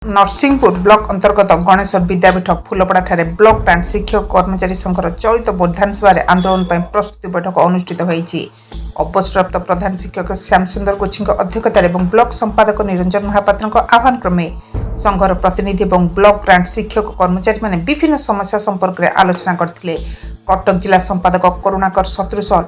Narsinghpur block अंतर्गत गणेश्वर विद्यापीठ फुलपड़ा ठारे block grant शिक्षक कर्मचारी संघर चलित विधानसभा आंदोलन पर प्रस्तुति बैठक अनुष्ठित होती। अवसरप्राप्त प्रधान शिक्षक श्याम सुंदर कोची अध्यक्षतार ब्लॉक संपादक निरंजन महापात्र आह्वान क्रमे संघर प्रतिनिधि और ब्लॉक ग्रांट शिक्षक कर्मचारी माने विभिन्न समस्या संपर्क में आलोचना करते। कटक जिला संपादक करुणाकर शत्रुसल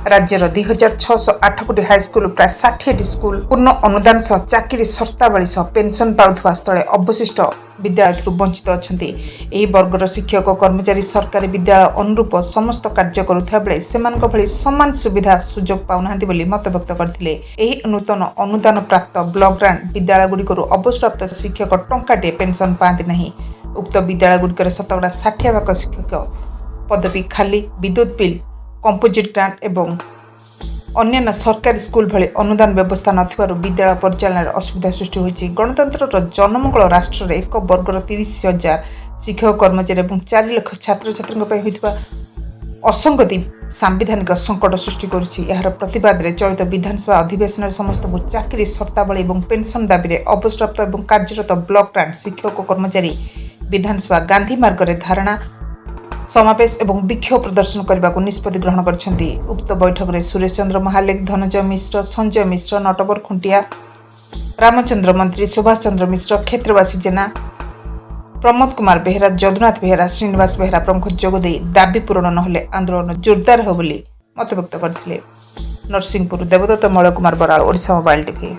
राज्यर 2608 कोटी हाईस्कल प्राय 60 स्कूल पूर्ण अनुदान सह चाकरी शर्तावली सह पेंशन पाउथवा स्थले अवशिष्ट विद्यालय वंचित अच्छा। यही वर्गर शिक्षक कर्मचारी सरकारी विद्यालय अनुरूप समस्त कार्य करुवा बेले सेमानक भली समान सुविधा सुजोग पाउना मत व्यक्त करते। यही नूतन अनुदान प्राप्त ब्लॉक ग्रांट विद्यालय गुड़िकर अवसरप्राप्त शिक्षक टंकाटे पेंशन पाती नहीं। उक्त विद्यालय गुड़िकर शतकड़ा 60 भाग शिक्षक पदवी खाली विद्युत बिल कंपोजिट ग्रांट एवं अन्य सरकारी स्कूल भली अनुदान व्यवस्था नथिबारु विद्यालय परिचालन असुविधा सृष्टि होइछि। गणतंत्र जनमंगल राष्ट्र में एक वर्गर 30,000 शिक्षक कर्मचारी और 4 लाख छात्र छात्री होइथिबा असंगति सांविधानिक संकट सृष्टि करुछि। यार प्रतिवाद रे चलित विधानसभा अधिवेशन समस्त चाकरी शर्तावली और पेंशन दाबी रे अवसरप्राप्त और कार्यरत ब्लॉक ग्रांट शिक्षक कर्मचारी विधानसभा गांधी मार्ग रे धारणा समावेश और विक्षोभ प्रदर्शन करने को निष्पत्ति ग्रहण करछन्ति। उक्त बैठक में सुरेश चंद्र महालेख, धनंजय मिश्र, संजय मिश्र, नटवर खुंटिया, रामचंद्र मंत्री, सुभाष चंद्र मिश्र, क्षेत्रवासी जेना, प्रमोद कुमार बेहरा, जदुनाथ बेहरा, श्रीनिवास बेहरा प्रमुख जोगदे दाबी पूरण नहले आंदोलन जोरदार हो बोली मत व्यक्त करथिले। नरसिंहपुर देवदत्त मलय कुमार बराल, ओडिशा मोबाइल टीवी।